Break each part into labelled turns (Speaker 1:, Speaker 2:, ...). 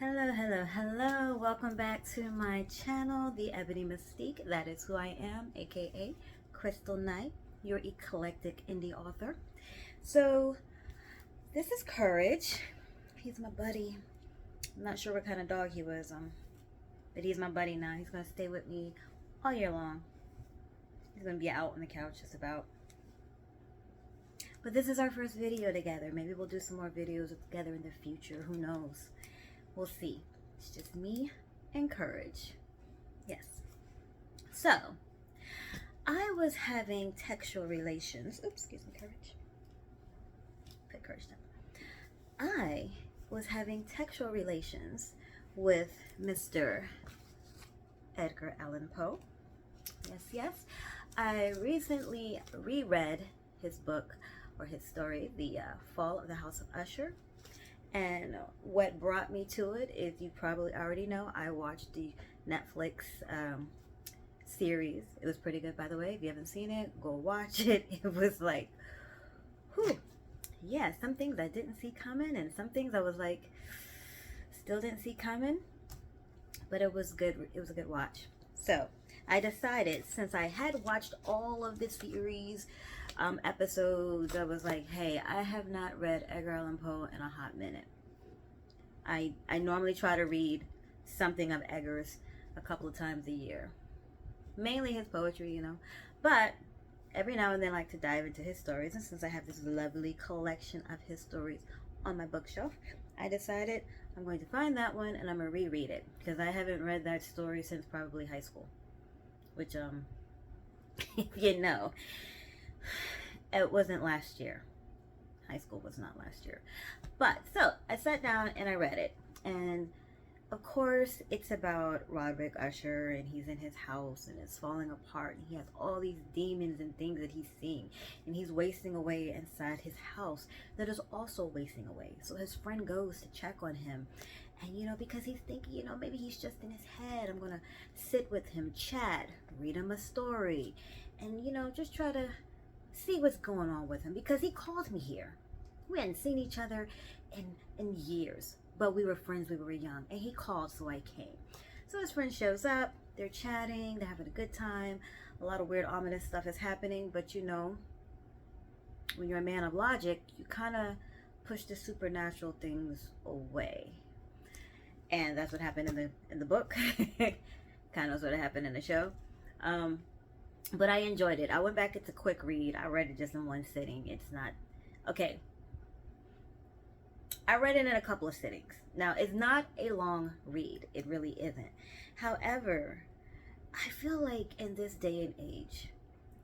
Speaker 1: Hello, hello, hello. Welcome back to my channel, The Ebony Mystique. That is who I am, aka Crystal Knight, your eclectic indie author. So, this is Courage. He's my buddy. I'm not sure what kind of dog he was, but he's my buddy now. He's gonna stay with me all year long. He's gonna be out on the couch just about. But this is our first video together. Maybe we'll do some more videos together in the future. Who knows? We'll see. It's just me and Courage. Yes. So, I was having textual relations. Oops, excuse me, Courage. Put Courage down. I was having textual relations with Mr. Edgar Allan Poe. Yes, yes. I recently reread his book, or his story, The Fall of the House of Usher. And what brought me to it is, you probably already know, I watched the Netflix series. It was pretty good, by the way. If you haven't seen it, go watch it. It was like, whew. Yeah, some things I didn't see coming, and some things I was like, still didn't see coming. But it was good. It was a good watch. So I decided, since I had watched all of the series episodes, I was like, hey, I have not read Edgar Allan Poe in a hot minute. I normally try to read something of Edgar's a couple of times a year, mainly his poetry, you know, but every now and then I like to dive into his stories. And since I have this lovely collection of his stories on my bookshelf, I decided I'm going to find that one and I'm gonna reread it, because I haven't read that story since probably high school, which you know, it wasn't last year. High school was not last year. But so I sat down and I read it, and of course it's about Roderick Usher, and he's in his house and it's falling apart, and he has all these demons and things that he's seeing, and he's wasting away inside his house that is also wasting away. So his friend goes to check on him, and you know, because he's thinking, you know, maybe he's just in his head, I'm gonna sit with him, chat, read him a story, and you know, just try to see what's going on with him, because he called me here. We hadn't seen each other in years, but we were friends. We were young, and he called, so I came. So his friend shows up, they're chatting, they're having a good time. A lot of weird ominous stuff is happening, but you know, when you're a man of logic, you kind of push the supernatural things away, and that's what happened in the book. Kind of sort of happened in the show. But I enjoyed it. I went back. It's a quick read. I read it just in one sitting. It's not okay. I read it in a couple of sittings. Now, it's not a long read. It really isn't. However, I feel like in this day and age,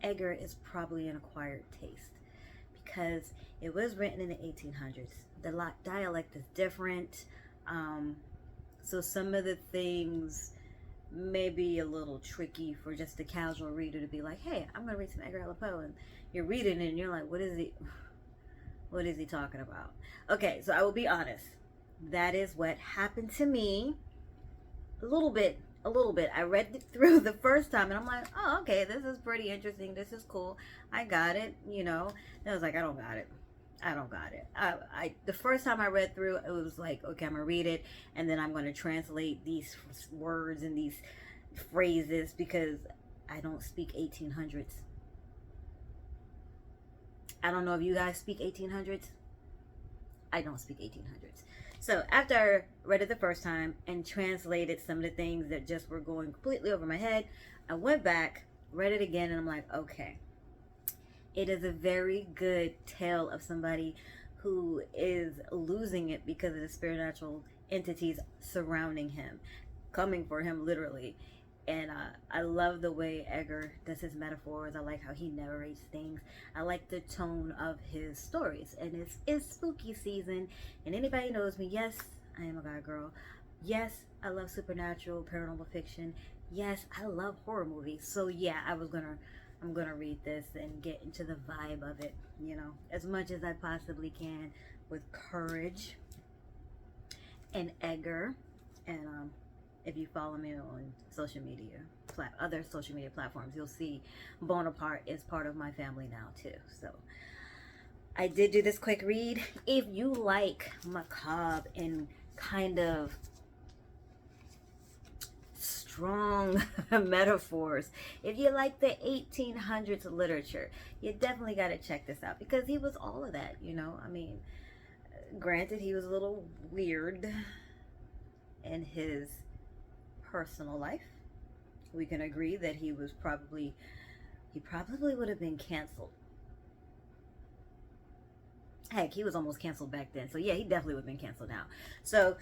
Speaker 1: Edgar is probably an acquired taste, because it was written in the 1800s. The dialect is different. So some of the things may be a little tricky for just a casual reader to be like, hey, I'm gonna read some Edgar Allan Poe, and you're reading it and you're like, what is he talking about? Okay, so I will be honest, that is what happened to me a little bit. I read it through the first time and I'm like, oh, okay, this is pretty interesting, this is cool, I got it, you know. And I was like, I don't got it. I the first time I read through, it was like, okay, I'm gonna read it, and then I'm gonna translate these words and these phrases, because I don't speak 1800s. I don't know if you guys speak 1800s. I don't speak 1800s. So after I read it the first time and translated some of the things that just were going completely over my head, I went back, read it again, and I'm like, okay. It is a very good tale of somebody who is losing it because of the supernatural entities surrounding him, coming for him literally. And I love the way Edgar does his metaphors. I like how he narrates things. I like the tone of his stories. And it's spooky season. And anybody knows me, yes, I am a guy girl. Yes, I love supernatural, paranormal fiction. Yes, I love horror movies. So yeah, I'm gonna read this and get into the vibe of it, you know, as much as I possibly can, with Courage and Edgar. And if you follow me on social media, other social media platforms, you'll see Bonaparte is part of my family now too. So I did do this quick read. If you like macabre and kind of strong metaphors. If you like the 1800s literature, you definitely got to check this out, because he was all of that, you know. I mean, granted, he was a little weird in his personal life. We can agree that he probably would have been canceled. Heck, he was almost canceled back then. So yeah, he definitely would have been canceled now. So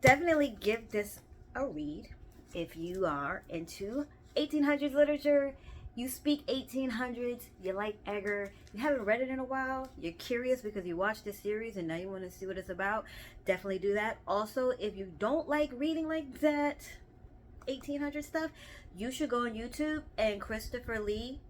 Speaker 1: definitely give this a read if you are into 1800s literature. You speak 1800s, you like Edgar, you haven't read it in a while, you're curious because you watched this series and now you want to see what it's about, definitely do that. Also, if you don't like reading like that 1800 stuff, you should go on YouTube and Christopher Lee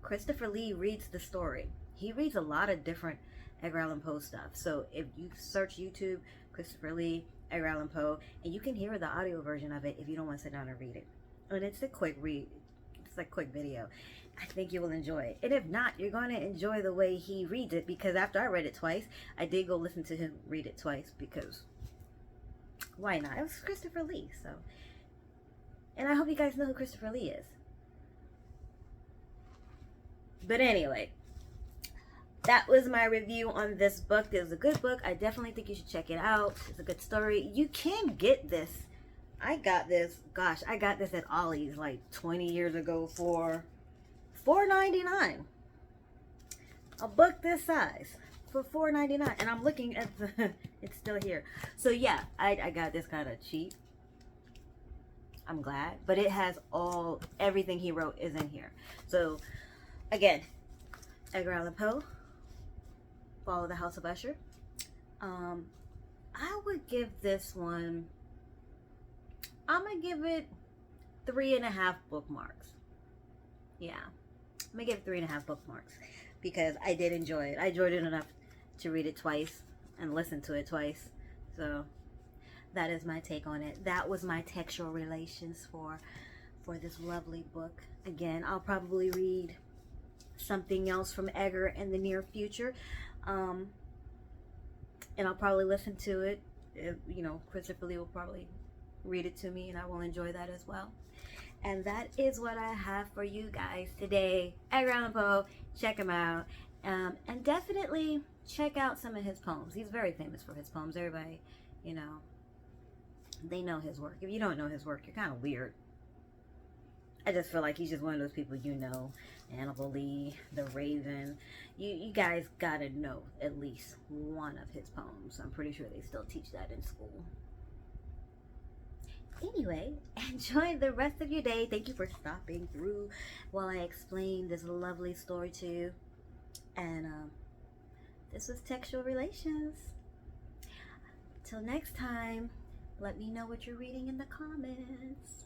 Speaker 1: reads the story. He reads a lot of different Edgar Allan Poe stuff. So if you search YouTube, Christopher Lee, Edgar Allan Poe, and you can hear the audio version of it if you don't want to sit down and read it. And it's a quick read. It's a quick video. I think you will enjoy it. And if not, you're going to enjoy the way he reads it, because after I read it twice, I did go listen to him read it twice, because why not? It was Christopher Lee, so. And I hope you guys know who Christopher Lee is. But anyway, that was my review on this book. It was a good book. I definitely think you should check it out. It's a good story. You can get this. I got this at Ollie's like 20 years ago for $4.99. A book this size for $4.99. And I'm looking at the, it's still here. So yeah, I got this kind of cheap. I'm glad. But it has everything he wrote is in here. So again, Edgar Allan Poe, Follow the House of Usher. I would give this one, I'm gonna give it 3.5 bookmarks. Yeah, I'm gonna give it 3.5 bookmarks, because I did enjoy it. I enjoyed it enough to read it twice and listen to it twice. So that is my take on it. That was my textual relations for this lovely book. Again, I'll probably read something else from Edgar in the near future, and I'll probably listen to it. You know, Christopher Lee will probably read it to me, and I will enjoy that as well. And that is what I have for you guys today. Edgar Allan Poe, check him out, and definitely check out some of his poems. He's very famous for his poems. Everybody, you know, they know his work. If you don't know his work, you're kind of weird. I just feel like he's just one of those people, you know, Annabelle Lee, The Raven. You guys gotta know at least one of his poems. I'm pretty sure they still teach that in school. Anyway, enjoy the rest of your day. Thank you for stopping through while I explain this lovely story to you. And this was Textual Relations. Till next time, let me know what you're reading in the comments.